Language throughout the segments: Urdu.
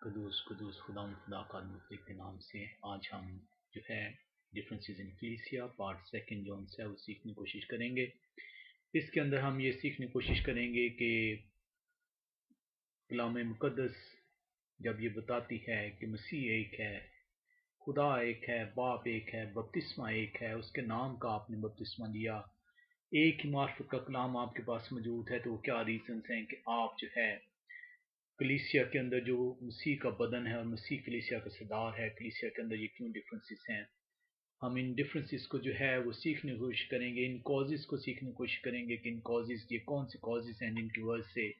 قدوس قدوس خدا کا مطلق کے نام سے آج ہم جو ہے ڈفرینسز ان کلیسیا پارٹ سیکنڈ جو ہم سے وہ سیکھنے کی کوشش کریں گے۔ اس کے اندر ہم یہ سیکھنے کی کوشش کریں گے کہ کلام مقدس جب یہ بتاتی ہے کہ مسیح ایک ہے، خدا ایک ہے، باپ ایک ہے، بپتسمہ ایک ہے، اس کے نام کا آپ نے بپتسمہ لیا، ایک ہی معرفت کا کلام آپ کے پاس موجود ہے، تو وہ کیا ریزنز ہیں کہ آپ جو ہے کلیسیا کے اندر جو مسیح کا بدن ہے اور مسیح کلیسیا کا سردار ہے، کلیسیا کے اندر یہ کیوں ڈفرینسز ہیں؟ ہم ان ڈفرینسز کو جو ہے وہ سیکھنے کی کوشش کریں گے، ان کازز کو سیکھنے کی کوشش کریں گے کہ ان کازز یہ کون سے کازز ہیں جن کی وجہ سے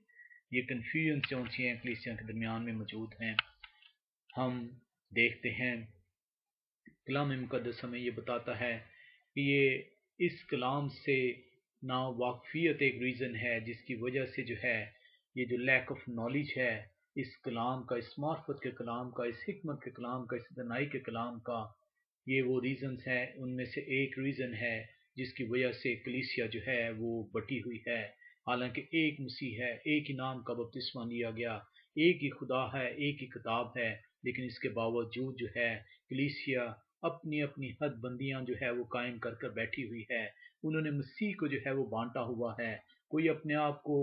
یہ کنفیوژن جو ہیں کلیسیا کے درمیان میں موجود ہیں۔ ہم دیکھتے ہیں کلام مقدس ہمیں یہ بتاتا ہے کہ یہ اس کلام سے نا واقفیت ایک ریزن ہے جس کی وجہ سے جو ہے یہ جو لیک آف نالج ہے اس کلام کا، اس معرفت کے کلام کا، اس حکمت کے کلام کا، اس دانائی کے کلام کا، یہ وہ ریزنز ہیں، ان میں سے ایک ریزن ہے جس کی وجہ سے کلیسیا جو ہے وہ بٹی ہوئی ہے۔ حالانکہ ایک مسیح ہے، ایک ہی نام کا بپتسمہ لیا گیا، ایک ہی خدا ہے، ایک ہی کتاب ہے، لیکن اس کے باوجود جو ہے کلیسیا اپنی اپنی حد بندیاں جو ہے وہ قائم کر کر بیٹھی ہوئی ہے۔ انہوں نے مسیح کو جو ہے وہ بانٹا ہوا ہے، کوئی اپنے آپ کو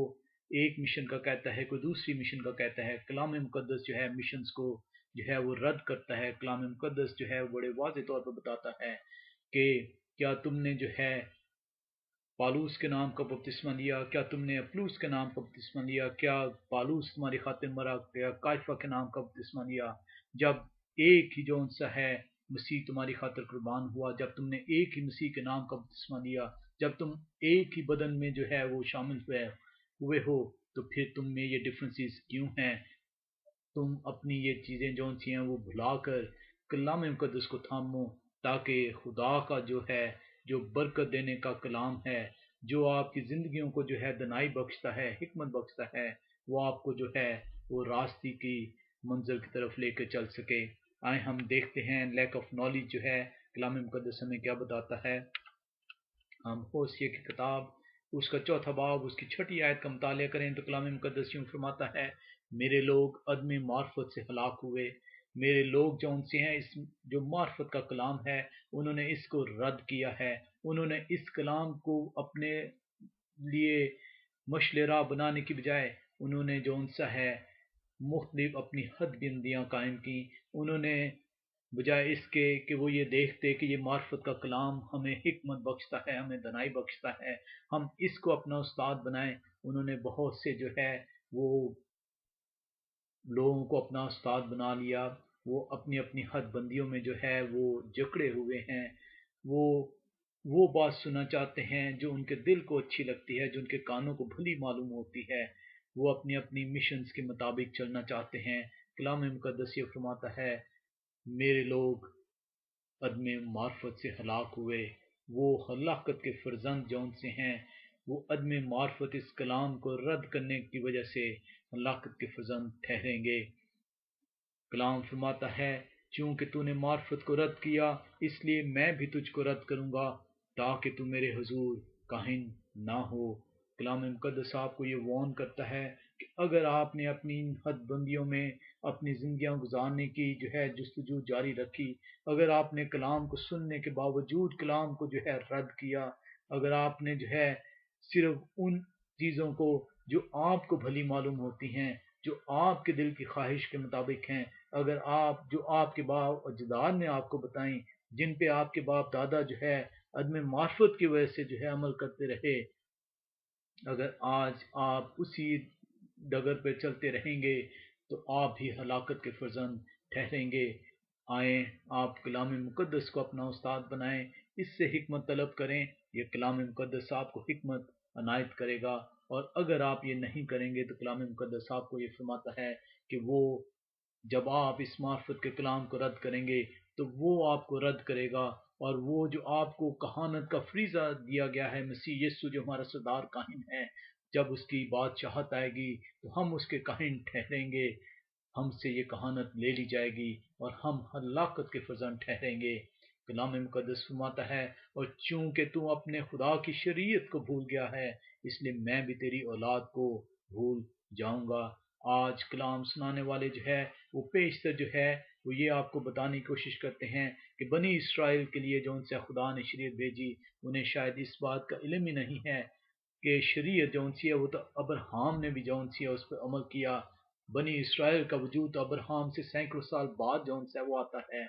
ایک مشن کا کہتا ہے، کوئی دوسری مشن کا کہتا ہے۔ کلام مقدس جو ہے مشنز کو جو ہے وہ رد کرتا ہے۔ کلام مقدس جو ہے وہ بڑے واضح طور پر بتاتا ہے کہ کیا تم نے جو ہے پالوس کے نام کا بپتسمہ لیا، کیا تم نے اپلوس کے نام کا بپتسمہ لیا، کیا پالوس تمہاری خاطر مرا، کیا کائفہ کے نام کا بپتسمہ لیا، جب ایک ہی جون سا ہے مسیح تمہاری خاطر قربان ہوا، جب تم نے ایک ہی مسیح کے نام کا بپتسمہ لیا، جب تم ایک ہی بدن میں جو ہے وہ شامل ہوئے ہو، تو پھر تم میں یہ ڈفرینسز کیوں ہیں؟ تم اپنی یہ چیزیں جون سی ہیں وہ بھلا کر کلام مقدس کو تھامو، تاکہ خدا کا جو ہے جو برکت دینے کا کلام ہے، جو آپ کی زندگیوں کو جو ہے دنائی بخشتا ہے، حکمت بخشتا ہے، وہ آپ کو جو ہے وہ راستے کی منزل کی طرف لے کے چل سکے۔ آئے ہم دیکھتے ہیں لیک آف نالج جو ہے کلام مقدس ہمیں کیا بتاتا ہے۔ ہم ہوشیہ کی کتاب اس کا چوتھا باب اس کی چھٹی آیت کا مطالعہ کریں تو کلام مقدس یوں فرماتا ہے، میرے لوگ عدم معرفت سے ہلاک ہوئے۔ میرے لوگ جو ان سے ہیں، اس جو معرفت کا کلام ہے انہوں نے اس کو رد کیا ہے، انہوں نے اس کلام کو اپنے لیے مشل راہ بنانے کی بجائے انہوں نے جو ان سا ہے مختلف اپنی حد بندیاں قائم کی۔ انہوں نے بجائے اس کے کہ وہ یہ دیکھتے کہ یہ معرفت کا کلام ہمیں حکمت بخشتا ہے، ہمیں دنائی بخشتا ہے، ہم اس کو اپنا استاد بنائیں، انہوں نے بہت سے جو ہے وہ لوگوں کو اپنا استاد بنا لیا۔ وہ اپنی اپنی حد بندیوں میں جو ہے وہ جکڑے ہوئے ہیں، وہ بات سننا چاہتے ہیں جو ان کے دل کو اچھی لگتی ہے، جو ان کے کانوں کو بھلی معلوم ہوتی ہے، وہ اپنی اپنی مشنز کے مطابق چلنا چاہتے ہیں۔ کلام مقدس یہ فرماتا ہے، میرے لوگ عدم معرفت سے ہلاک ہوئے۔ وہ ہلاکت کے فرزند جون سے ہیں، وہ عدم معرفت اس کلام کو رد کرنے کی وجہ سے ہلاکت کے فرزند ٹھہریں گے۔ کلام فرماتا ہے، چونکہ تو نے معرفت کو رد کیا اس لیے میں بھی تجھ کو رد کروں گا، تاکہ تو میرے حضور کاہن نہ ہو۔ کلام مقدس آپ کو یہ وارن کرتا ہے کہ اگر آپ نے اپنی ان حد بندیوں میں اپنی زندگیاں گزارنے کی جو ہے جستجو جاری رکھی، اگر آپ نے کلام کو سننے کے باوجود کلام کو جو ہے رد کیا، اگر آپ نے جو ہے صرف ان چیزوں کو جو آپ کو بھلی معلوم ہوتی ہیں، جو آپ کے دل کی خواہش کے مطابق ہیں، اگر آپ جو آپ کے باپ اجداد نے آپ کو بتائیں، جن پہ آپ کے باپ دادا جو ہے عدم معرفت کی وجہ سے جو ہے عمل کرتے رہے، اگر آج آپ اسی ڈگر پہ چلتے رہیں گے تو آپ بھی ہلاکت کے فرزند ٹھہریں گے۔ آئیں آپ کلام مقدس کو اپنا استاد بنائیں، اس سے حکمت طلب کریں، یہ کلام مقدس آپ کو حکمت عنایت کرے گا۔ اور اگر آپ یہ نہیں کریں گے تو کلام مقدس آپ کو یہ فرماتا ہے کہ وہ جب آپ اس معرفت کے کلام کو رد کریں گے تو وہ آپ کو رد کرے گا، اور وہ جو آپ کو کہانت کا فریضہ دیا گیا ہے، مسیح یسوع جو ہمارا سردار کاہن ہے، جب اس کی بادشاہت آئے گی تو ہم اس کے کاہن ٹھہریں گے، ہم سے یہ کہانت لے لی جائے گی اور ہم ہلاکت کے فرزند ٹھہریں گے۔ کلام مقدس فرماتا ہے، اور چونکہ تو اپنے خدا کی شریعت کو بھول گیا ہے، اس لیے میں بھی تیری اولاد کو بھول جاؤں گا۔ آج کلام سنانے والے جو ہے وہ پیشتر جو ہے وہ یہ آپ کو بتانے کی کوشش کرتے ہیں کہ بنی اسرائیل کے لیے جو ان سے خدا نے شریعت بھیجی، انہیں شاید اس بات کا علم ہی نہیں ہے کہ شریعت جو سی ہے وہ تو ابراہام نے بھی جو سی ہے اس پر عمل کیا۔ بنی اسرائیل کا وجود ابراہام سے سینکڑوں سال بعد جو ہے وہ آتا ہے۔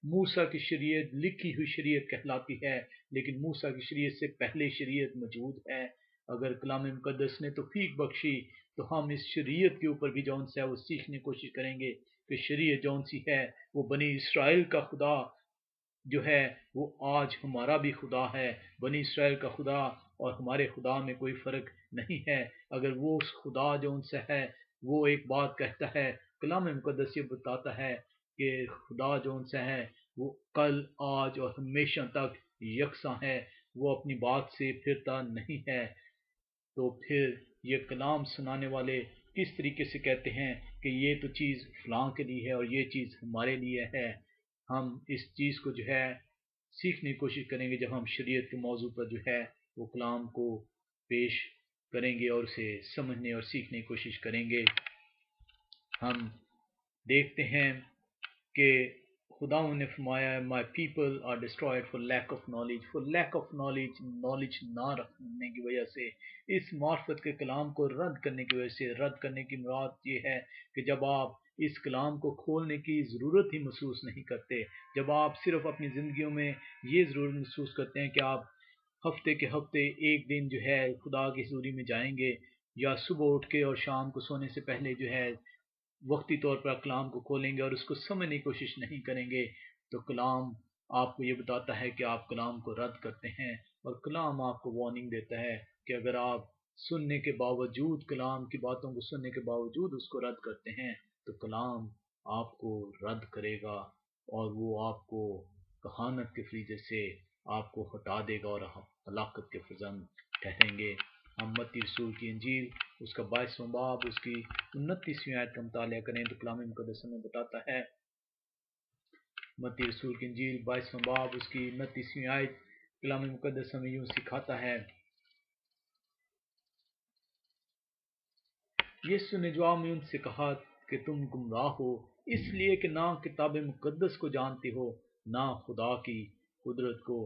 موسیٰ کی شریعت لکھی ہوئی شریعت کہلاتی ہے، لیکن موسیٰ کی شریعت سے پہلے شریعت موجود ہے۔ اگر کلام مقدس نے توفیق بخشی تو ہم اس شریعت کے اوپر بھی جو ہے وہ سیکھنے کی کوشش کریں گے کہ شریعت جو سی ہے وہ بنی اسرائیل کا خدا جو ہے وہ آج ہمارا بھی خدا ہے۔ بنی اسرائیل کا خدا اور ہمارے خدا میں کوئی فرق نہیں ہے۔ اگر وہ اس خدا جو ان سے ہے وہ ایک بات کہتا ہے، کلام مقدس یہ بتاتا ہے کہ خدا جو ان سے ہے وہ کل آج اور ہمیشہ تک یکساں ہے، وہ اپنی بات سے پھرتا نہیں ہے، تو پھر یہ کلام سنانے والے کس طریقے سے کہتے ہیں کہ یہ تو چیز فلاں کے لیے ہے اور یہ چیز ہمارے لیے ہے؟ ہم اس چیز کو جو ہے سیکھنے کی کوشش کریں گے جب ہم شریعت کے موضوع پر جو ہے وہ کلام کو پیش کریں گے اور اسے سمجھنے اور سیکھنے کی کوشش کریں گے۔ ہم دیکھتے ہیں کہ خداوند نے فرمایا my people are destroyed for lack of knowledge، for lack of knowledge، knowledge نہ رکھنے کی وجہ سے، اس معرفت کے کلام کو رد کرنے کی وجہ سے۔ رد کرنے کی مراد یہ ہے کہ جب آپ اس کلام کو کھولنے کی ضرورت ہی محسوس نہیں کرتے، جب آپ صرف اپنی زندگیوں میں یہ ضرورت محسوس کرتے ہیں کہ آپ ہفتے کے ہفتے ایک دن جو ہے خدا کی حضوری میں جائیں گے، یا صبح اٹھ کے اور شام کو سونے سے پہلے جو ہے وقتی طور پر کلام کو کھولیں گے اور اس کو سمجھنے کی کوشش نہیں کریں گے، تو کلام آپ کو یہ بتاتا ہے کہ آپ کلام کو رد کرتے ہیں، اور کلام آپ کو وارننگ دیتا ہے کہ اگر آپ سننے کے باوجود، کلام کی باتوں کو سننے کے باوجود اس کو رد کرتے ہیں تو کلام آپ کو رد کرے گا اور وہ آپ کو کہانت کے فریضے سے آپ کو ہٹا دے گا اور ہلاکت کے فرزند ٹھہریں گے۔ ہم متی رسول کی انجیل اس کا 22واں باب اس کی 29ویں آیت کا مطالعہ کریں تو کلام مقدس ہمیں بتاتا ہے، متی رسول کی انجیل 22واں باب اس کی 29ویں آیت، کلام مقدس ہمیں یوں سکھاتا ہے، یسوع نے جواب میں ان سے کہا کہ تم گمراہ ہو اس لیے کہ نہ کتاب مقدس کو جانتے ہو نہ خدا کی قدرت کو۔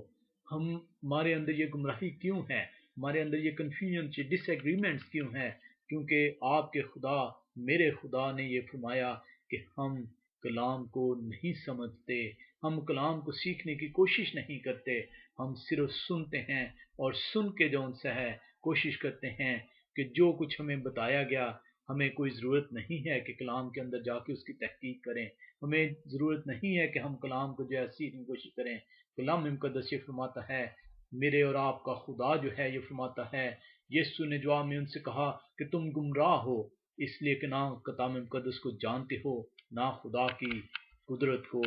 ہمارے اندر یہ گمراہی کیوں ہے؟ ہمارے اندر یہ کنفیوژن، ڈس ایگریمنٹس کیوں ہے؟ کیونکہ آپ کے خدا، میرے خدا نے یہ فرمایا کہ ہم کلام کو نہیں سمجھتے، ہم کلام کو سیکھنے کی کوشش نہیں کرتے، ہم صرف سنتے ہیں اور سن کے جو ان سے ہے کوشش کرتے ہیں کہ جو کچھ ہمیں بتایا گیا، ہمیں کوئی ضرورت نہیں ہے کہ کلام کے اندر جا کے اس کی تحقیق کریں، ہمیں ضرورت نہیں ہے کہ ہم کلام کو جو ہے سیکھنے کی کوشش کریں۔ کلام مقدس یہ فرماتا ہے، میرے اور آپ کا خدا جو ہے یہ فرماتا ہے، یسوع نے جواب میں ان سے کہا کہ تم گمراہ ہو اس لیے کہ نہ کلام مقدس کو جانتے ہو نہ خدا کی قدرت کو۔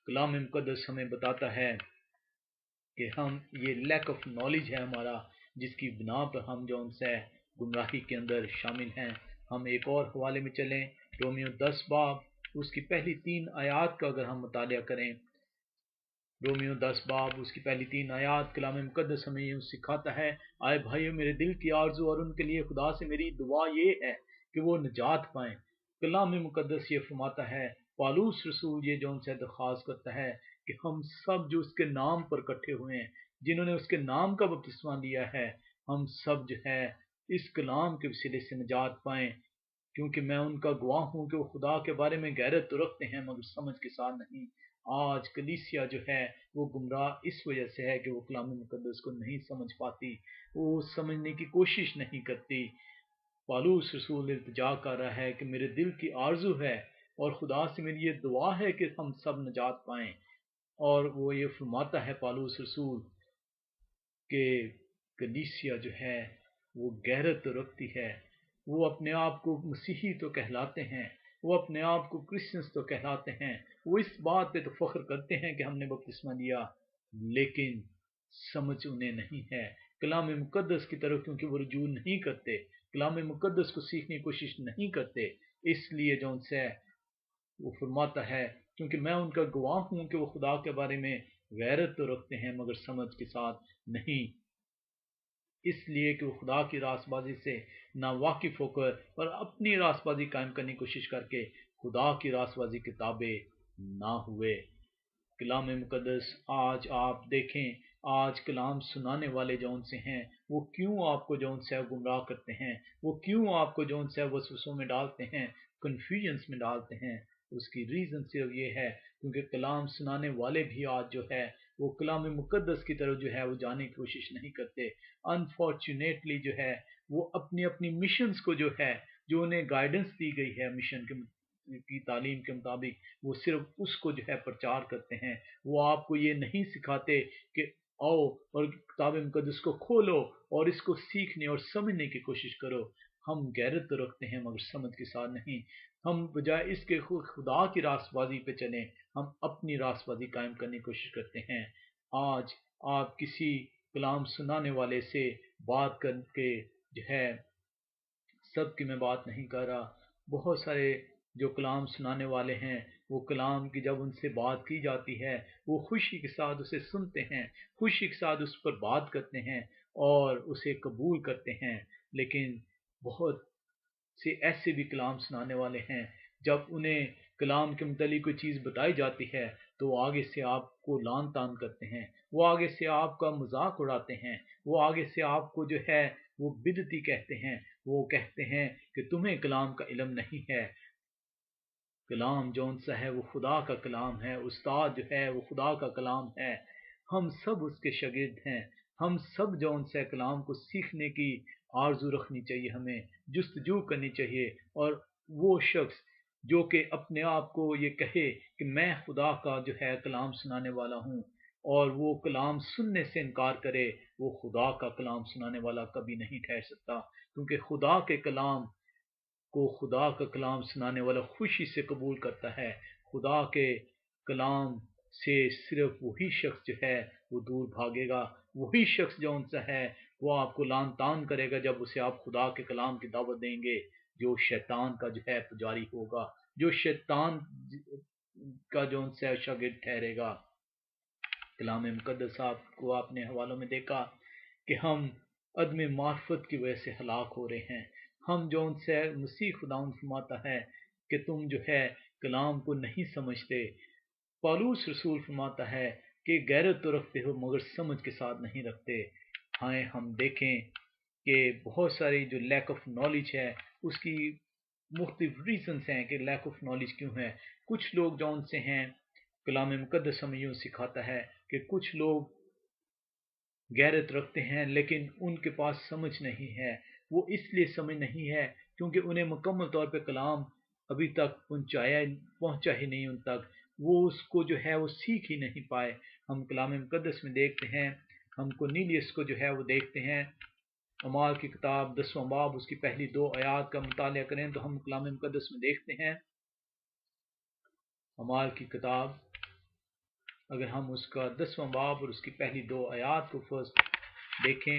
کلام مقدس ہمیں بتاتا ہے کہ ہم یہ لیک آف نالج ہے ہمارا، جس کی بنا پر ہم جو ان سے گمراہی کے اندر شامل ہیں۔ ہم ایک اور حوالے میں چلیں، رومیو 10 باب اس کی پہلی 3 آیات کا اگر ہم مطالعہ کریں، رومیو 10 باب اس کی پہلی 3 آیات، کلام مقدس ہمیں یہ سکھاتا ہے، آئے بھائیو میرے دل کی آرزو اور ان کے لیے خدا سے میری دعا یہ ہے کہ وہ نجات پائیں۔ کلام مقدس یہ فرماتا ہے، پالوس رسول یہ جو ان سے درخواست کرتا ہے کہ ہم سب جو اس کے نام پر اکٹھے ہوئے ہیں، جنہوں نے اس کے نام کا بپتسمہ لیا ہے، ہم سب جو ہے اس کلام کے وسیلے سے نجات پائیں، کیونکہ میں ان کا گواہ ہوں کہ وہ خدا کے بارے میں غیرت تو رکھتے ہیں مگر سمجھ کے ساتھ نہیں۔ آج کلیسیا جو ہے وہ گمراہ اس وجہ سے ہے کہ وہ کلام مقدس کو نہیں سمجھ پاتی، وہ سمجھنے کی کوشش نہیں کرتی۔ پالوس رسول التجا کر رہا ہے کہ میرے دل کی آرزو ہے اور خدا سے میری یہ دعا ہے کہ ہم سب نجات پائیں، اور وہ یہ فرماتا ہے پالوس رسول کہ کلیسیا جو ہے وہ غیرت تو رکھتی ہے، وہ اپنے آپ کو مسیحی تو کہلاتے ہیں، وہ اپنے آپ کو کرسچنس تو کہلاتے ہیں، وہ اس بات پہ تو فخر کرتے ہیں کہ ہم نے بپتسمہ لیا، لیکن سمجھ انہیں نہیں ہے کلام مقدس کی طرف، کیونکہ وہ رجوع نہیں کرتے، کلام مقدس کو سیکھنے کی کوشش نہیں کرتے۔ اس لیے جو ان سے وہ فرماتا ہے، کیونکہ میں ان کا گواہ ہوں کہ وہ خدا کے بارے میں غیرت تو رکھتے ہیں مگر سمجھ کے ساتھ نہیں۔ اس لیے کہ وہ خدا کی راست بازی سے نا واقف ہو کر اور اپنی راست بازی قائم کرنے کی کوشش کر کے خدا کی راست بازی کے تابع نہ ہوئے۔ کلام مقدس آج آپ دیکھیں، آج کلام سنانے والے جون سے ہیں وہ کیوں آپ کو جون سے گمراہ کرتے ہیں، وہ کیوں آپ کو جون سے وسوسوں میں ڈالتے ہیں، کنفیوژنس میں ڈالتے ہیں۔ اس کی ریزن صرف یہ ہے کیونکہ کلام سنانے والے بھی آج جو ہے وہ کلام مقدس کی طرف جو ہے وہ جانے کی کوشش نہیں کرتے۔ انفارچونیٹلی جو ہے وہ اپنی اپنی مشنز کو جو ہے، جو انہیں گائیڈنس دی گئی ہے مشن کی تعلیم کے مطابق، وہ صرف اس کو جو ہے پرچار کرتے ہیں۔ وہ آپ کو یہ نہیں سکھاتے کہ آؤ اور کتاب مقدس کو کھولو اور اس کو سیکھنے اور سمجھنے کی کوشش کرو۔ ہم غیرت تو رکھتے ہیں مگر سمجھ کے ساتھ نہیں۔ ہم بجائے اس کے خدا کی راست بازی پہ چلیں، ہم اپنی راست بازی قائم کرنے کی کوشش کرتے ہیں۔ آج آپ کسی کلام سنانے والے سے بات کر کے جو ہے، سب کی میں بات نہیں کر رہا، بہت سارے جو کلام سنانے والے ہیں وہ کلام کی جب ان سے بات کی جاتی ہے وہ خوشی کے ساتھ اسے سنتے ہیں، خوشی کے ساتھ اس پر بات کرتے ہیں اور اسے قبول کرتے ہیں۔ لیکن بہت سے ایسے بھی کلام سنانے والے ہیں، جب انہیں کلام کے متعلق کوئی چیز بتائی جاتی ہے تو وہ آگے سے آپ کو لان تان کرتے ہیں، وہ آگے سے آپ کا مذاق اڑاتے ہیں، وہ آگے سے آپ کو جو ہے وہ بدعتی کہتے ہیں، وہ کہتے ہیں کہ تمہیں کلام کا علم نہیں ہے۔ کلام جون سا ہے وہ خدا کا کلام ہے، استاد جو ہے وہ خدا کا کلام ہے، ہم سب اس کے شاگرد ہیں۔ ہم سب جون سے کلام کو سیکھنے کی آرزو رکھنی چاہیے، ہمیں جستجو کرنی چاہیے، اور وہ شخص جو کہ اپنے آپ کو یہ کہے کہ میں خدا کا جو ہے کلام سنانے والا ہوں اور وہ کلام سننے سے انکار کرے، وہ خدا کا کلام سنانے والا کبھی نہیں ٹھہر سکتا، کیونکہ خدا کے کلام کو خدا کا کلام سنانے والا خوشی سے قبول کرتا ہے۔ خدا کے کلام سے صرف وہی شخص جو ہے وہ دور بھاگے گا، وہی شخص جو ان سے ہے وہ آپ کو لان تان کرے گا جب اسے آپ خدا کے کلام کی دعوت دیں گے، جو شیطان کا جو ہے پجاری ہوگا، جو شیطان کا جو ان سے شاگرد ٹھہرے گا۔ کلام مقدس آپ کو آپ نے حوالوں میں دیکھا کہ ہم عدم معرفت کی وجہ سے ہلاک ہو رہے ہیں۔ ہم جو ان سے مسیح خداوند فرماتا ہے کہ تم جو ہے کلام کو نہیں سمجھتے، پالوس رسول فرماتا ہے کہ غیرت تو رکھتے ہو مگر سمجھ کے ساتھ نہیں رکھتے۔ ہاں ہم دیکھیں کہ بہت ساری جو لیک آف نالج ہے اس کی مختلف ریزنز ہیں کہ لیک آف نالج کیوں ہے۔ کچھ لوگ جو ان سے ہیں، کلام مقدس ہمیں یوں سکھاتا ہے کہ کچھ لوگ غیرت رکھتے ہیں لیکن ان کے پاس سمجھ نہیں ہے۔ وہ اس لیے سمجھ نہیں ہے کیونکہ انہیں مکمل طور پہ کلام ابھی تک پہنچا ہی نہیں ان تک، وہ اس کو جو ہے وہ سیکھ ہی نہیں پائے۔ ہم کلام مقدس میں دیکھتے ہیں، ہم کورنیلیس کو جو ہے وہ دیکھتے ہیں، اعمال کی کتاب 10واں باب اس کی پہلی 2 آیات کا مطالعہ کریں تو ہم کلام مقدس میں دیکھتے ہیں، اعمال کی کتاب اگر ہم اس کا 10واں باب اور اس کی پہلی 2 آیات کو فرسٹ دیکھیں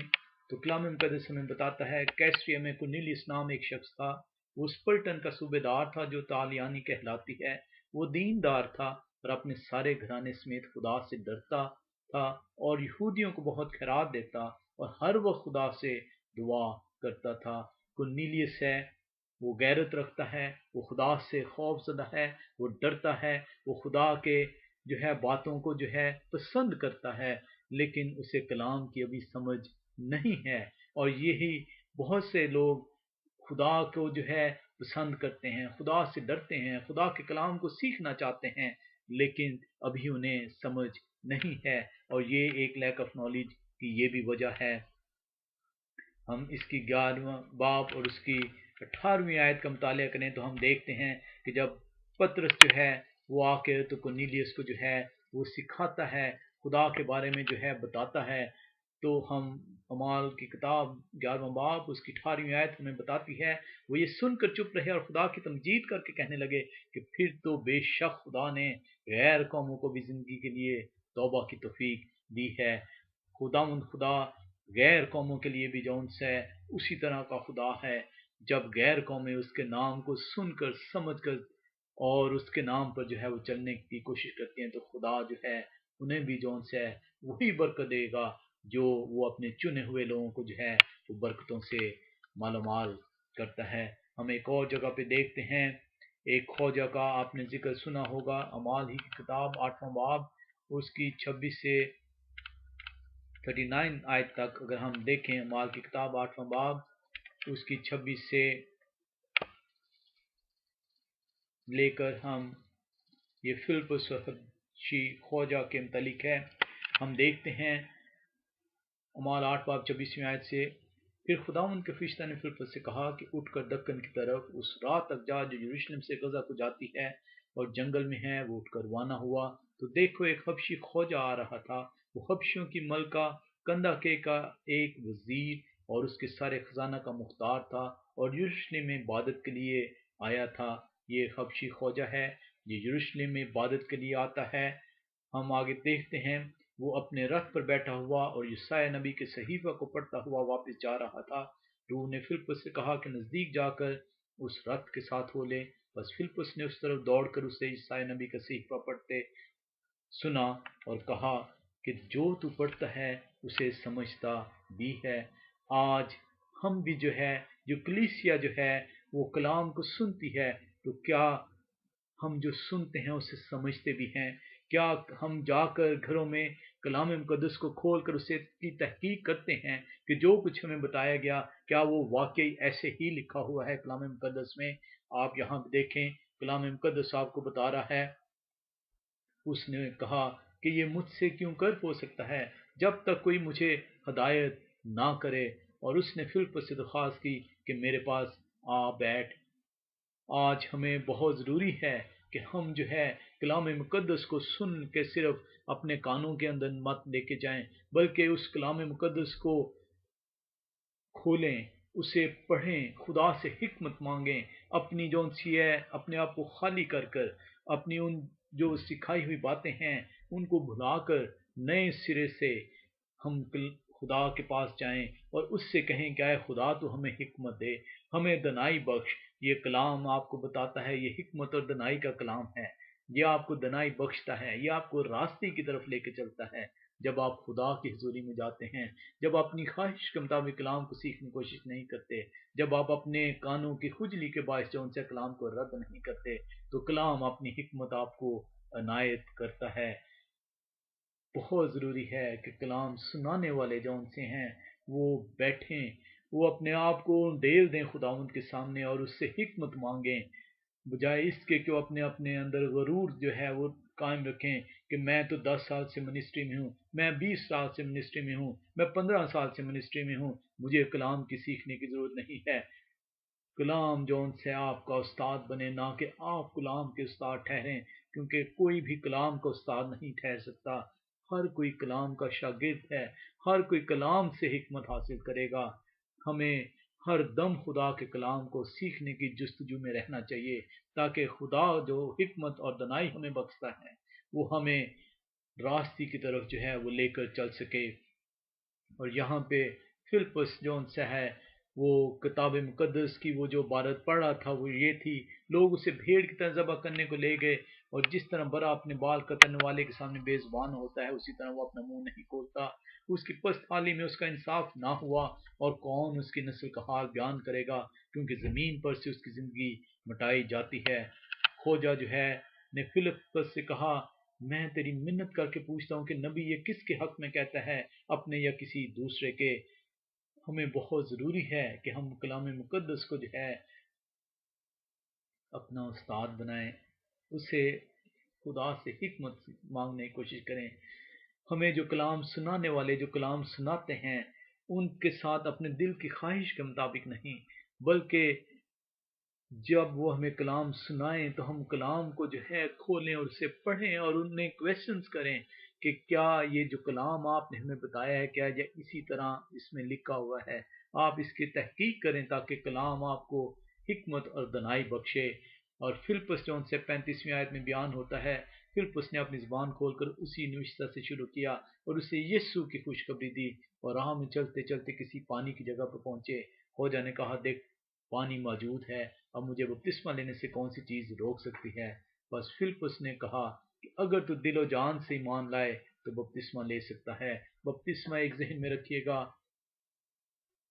تو کلام مقدس ہمیں بتاتا ہے، کیسریا میں کورنیلیس نام ایک شخص تھا، وہ اس پلٹن کا صوبے دار تھا جو طالیانی کہلاتی ہے۔ وہ دیندار تھا اور اپنے سارے گھرانے سمیت خدا سے ڈرتا تھا اور یہودیوں کو بہت خیرات دیتا اور ہر وقت خدا سے دعا کرتا تھا۔ کورنیلیس ہے، وہ غیرت رکھتا ہے، وہ خدا سے خوف زدہ ہے، وہ ڈرتا ہے، وہ خدا کے جو ہے باتوں کو جو ہے پسند کرتا ہے، لیکن اسے کلام کی ابھی سمجھ نہیں ہے۔ اور یہی بہت سے لوگ خدا کو جو ہے پسند کرتے ہیں، خدا سے ڈرتے ہیں، خدا کے کلام کو سیکھنا چاہتے ہیں، لیکن ابھی انہیں سمجھ نہیں ہے، اور یہ ایک لیک آف نالج کی یہ بھی وجہ ہے۔ ہم اس کی 11واں باب اور اس کی 18ویں آیت کا مطالعہ کریں تو ہم دیکھتے ہیں کہ جب پطرس جو ہے وہ آ کے تو کورنیلیس کو جو ہے وہ سکھاتا ہے، خدا کے بارے میں جو ہے بتاتا ہے، تو ہم اعمال کی کتاب 11واں باب اس کی 18ویں آیت ہمیں بتاتی ہے، وہ یہ سن کر چپ رہے اور خدا کی تمجید کر کے کہنے لگے کہ پھر تو بے شک خدا نے غیر قوموں کو بھی زندگی کے لیے توبہ کی توفیق دی ہے۔ خدا غیر قوموں کے لیے بھی جون سے اسی طرح کا خدا ہے۔ جب غیر قومیں اس کے نام کو سن کر سمجھ کر اور اس کے نام پر جو ہے وہ چلنے کی کوشش کرتی ہیں تو خدا جو ہے انہیں بھی جون سے وہی برکت دے گا جو وہ اپنے چنے ہوئے لوگوں کو جو ہے وہ برکتوں سے مالا مال کرتا ہے۔ ہم ایک اور جگہ پہ دیکھتے ہیں، ایک خوجہ کا آپ نے ذکر سنا ہوگا، اعمال ہی کی کتاب 8واں باب اس کی 26 سے 39 آیت تک اگر ہم دیکھیں، اعمال کی کتاب 8واں باب اس کی 26 سے لے کر ہم یہ فلپس حبشی خوجہ کے متعلق ہے، ہم دیکھتے ہیں اعمال 8 باب 26 آیت سے، پھر خداوند کے فرشتہ نے فلپس سے کہا کہ اٹھ کر دکن کی طرف اس راہ تک جا جو یروشلم سے غزہ کو جاتی ہے اور جنگل میں ہے۔ وہ اٹھ کر روانہ ہوا تو دیکھو ایک حبشی خوجہ آ رہا تھا، وہ حبشیوں کی ملکہ کنداکے کا ایک وزیر اور اس کے سارے خزانہ کا مختار تھا، اور یروشلم میں عبادت کے لیے آیا تھا۔ یہ حبشی خوجہ ہے، یہ یروشلم میں عبادت کے لیے آتا ہے۔ ہم آگے دیکھتے ہیں، وہ اپنے رتھ پر بیٹھا ہوا اور یسایا نبی کے صحیفہ کو پڑھتا ہوا واپس جا رہا تھا۔ روح نے فلپس سے کہا کہ نزدیک جا کر اس رتھ کے ساتھ ہو لے، بس فلپس نے اس طرف دوڑ کر اسے یسایا نبی کا صحیفہ پڑھتے سنا اور کہا کہ جو تو پڑھتا ہے اسے سمجھتا بھی ہے۔ آج ہم بھی جو ہے، جو کلیسیا جو ہے وہ کلام کو سنتی ہے، تو کیا ہم جو سنتے ہیں اسے سمجھتے بھی ہیں؟ کیا ہم جا کر گھروں میں کلام مقدس کو کھول کر اسے کی تحقیق کرتے ہیں کہ جو کچھ ہمیں بتایا گیا کیا وہ واقعی ایسے ہی لکھا ہوا ہے کلام مقدس میں؟ آپ یہاں دیکھیں، کلام مقدس آپ کو بتا رہا ہے، اس نے کہا کہ یہ مجھ سے کیوں کرپ ہو سکتا ہے جب تک کوئی مجھے ہدایت نہ کرے، اور اس نے فلپس سے درخواست کی کہ میرے پاس آ بیٹھ۔ آج ہمیں بہت ضروری ہے کہ ہم جو ہے کلام مقدس کو سن کے صرف اپنے کانوں کے اندر مت لے کے جائیں، بلکہ اس کلام مقدس کو کھولیں، اسے پڑھیں، خدا سے حکمت مانگیں، اپنی جو سی ہے اپنے آپ کو خالی کر کر، اپنی ان جو سکھائی ہوئی باتیں ہیں ان کو بھلا کر نئے سرے سے ہم خدا کے پاس جائیں اور اس سے کہیں کہ اے خدا تو ہمیں حکمت دے، ہمیں دنائی بخش۔ یہ کلام آپ کو بتاتا ہے، یہ حکمت اور دنائی کا کلام ہے، یہ آپ کو دنائی بخشتا ہے، یہ آپ کو راستے کی طرف لے کے چلتا ہے۔ جب آپ خدا کی حضوری میں جاتے ہیں، جب آپ اپنی خواہش کے مطابق کلام کو سیکھنے کی کوشش نہیں کرتے، جب آپ اپنے کانوں کی خجلی کے باعث جو ان سے کلام کو رد نہیں کرتے، تو کلام اپنی حکمت آپ کو عنایت کرتا ہے۔ بہت ضروری ہے کہ کلام سنانے والے جو ان سے ہیں وہ بیٹھیں، وہ اپنے آپ کو ڈیل دیں خداوند کے سامنے اور اس سے حکمت مانگیں، بجائے اس کے کہ وہ اپنے اپنے اندر غرور جو ہے وہ قائم رکھیں کہ میں تو 10 سال سے منسٹری میں ہوں، میں 20 سال سے منسٹری میں ہوں، میں 15 سال سے منسٹری میں ہوں، مجھے کلام کی سیکھنے کی ضرورت نہیں ہے۔ کلام جو ان سے آپ کا استاد بنے، نہ کہ آپ کلام کے استاد ٹھہریں، کیونکہ کوئی بھی کلام کا استاد نہیں ٹھہر سکتا، ہر کوئی کلام کا شاگرد ہے، ہر کوئی کلام سے حکمت حاصل کرے گا۔ ہمیں ہر دم خدا کے کلام کو سیکھنے کی جستجو میں رہنا چاہیے، تاکہ خدا جو حکمت اور دنائی ہمیں بخشتا ہے وہ ہمیں راستے کی طرف جو ہے وہ لے کر چل سکے۔ اور یہاں پہ فلپس جو ان سے ہے، وہ کتاب مقدس کی وہ جو عبارت پڑھ رہا تھا وہ یہ تھی، لوگ اسے بھیڑ کی طرح ذبح کرنے کو لے گئے، اور جس طرح برا اپنے بال قتلنے والے کے سامنے بے زبان ہوتا ہے اسی طرح وہ اپنا منہ نہیں کھولتا۔ اس کی پست حالی میں اس کا انصاف نہ ہوا، اور کون اس کی نسل کا حال بیان کرے گا، کیونکہ زمین پر سے اس کی زندگی مٹائی جاتی ہے۔ کھوجا جو ہے نے فلپس سے کہا، میں تیری منت کر کے پوچھتا ہوں کہ نبی یہ کس کے حق میں کہتا ہے، اپنے یا کسی دوسرے کے؟ ہمیں بہت ضروری ہے کہ ہم کلام مقدس کو جو ہے اپنا استاد بنائیں، اسے خدا سے حکمت مانگنے کی کوشش کریں۔ ہمیں جو کلام سنانے والے جو کلام سناتے ہیں ان کے ساتھ اپنے دل کی خواہش کے مطابق نہیں، بلکہ جب وہ ہمیں کلام سنائیں تو ہم کلام کو جو ہے کھولیں اور اسے پڑھیں اور انہیں کویسچنز کریں کہ کیا یہ جو کلام آپ نے ہمیں بتایا ہے کیا یہ اسی طرح اس میں لکھا ہوا ہے؟ آپ اس کی تحقیق کریں تاکہ کلام آپ کو حکمت اور دنائی بخشے۔ اور فلپس جو ان سے 35ویں آیت میں بیان ہوتا ہے، فلپس نے اپنی زبان کھول کر اسی نوشتہ سے شروع کیا اور اسے یسوع کی خوشخبری دی، اور راہ میں چلتے چلتے کسی پانی کی جگہ پر پہنچے۔ خوجا نے کہا، دیکھ پانی موجود ہے، اب مجھے بپتسمہ لینے سے کون سی چیز روک سکتی ہے؟ بس فلپس نے کہا کہ اگر تو دل و جان سے ایمان لائے تو بپتسمہ لے سکتا ہے۔ بپتسمہ ایک ذہن میں رکھیے گا،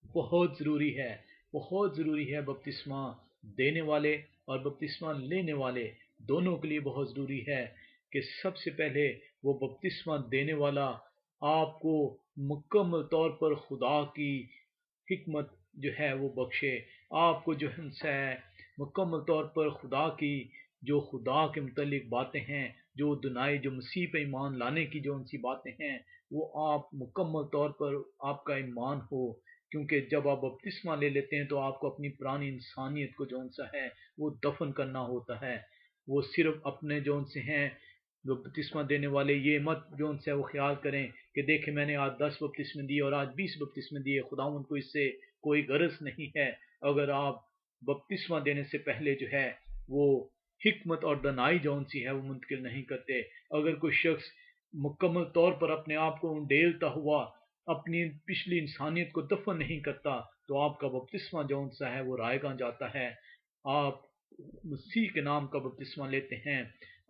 بہت ضروری ہے، بہت ضروری ہے۔ بپتسمہ دینے والے اور بپتسمہ لینے والے دونوں کے لیے بہت ضروری ہے کہ سب سے پہلے وہ بپتسمہ دینے والا آپ کو مکمل طور پر خدا کی حکمت جو ہے وہ بخشے، آپ کو جو ہے مکمل طور پر خدا کی جو خدا کے متعلق باتیں ہیں، جو دنائی جو مسیح پہ ایمان لانے کی جو ان سی باتیں ہیں، وہ آپ مکمل طور پر آپ کا ایمان ہو۔ کیونکہ جب آپ بپتسمہ لے لیتے ہیں تو آپ کو اپنی پرانی انسانیت کو جو سا ہے وہ دفن کرنا ہوتا ہے۔ وہ صرف اپنے جو سے ہیں بپتسمہ دینے والے یہ مت جو ان سے وہ خیال کریں کہ دیکھیں میں نے آج 10 بپتسمے دیے اور آج 20 بپتسمے دیے، خداوند کو اس سے کوئی غرض نہیں ہے۔ اگر آپ بپتسمہ دینے سے پہلے جو ہے وہ حکمت اور دانائی جو سی ہے وہ منتقل نہیں کرتے، اگر کوئی شخص مکمل طور پر اپنے آپ کو انڈیلتا ہوا اپنی پچھلی انسانیت کو دفن نہیں کرتا تو آپ کا بپتسمہ جو سا ہے وہ رائے گاں جاتا ہے۔ آپ مسیح کے نام کا بپتسمہ لیتے ہیں،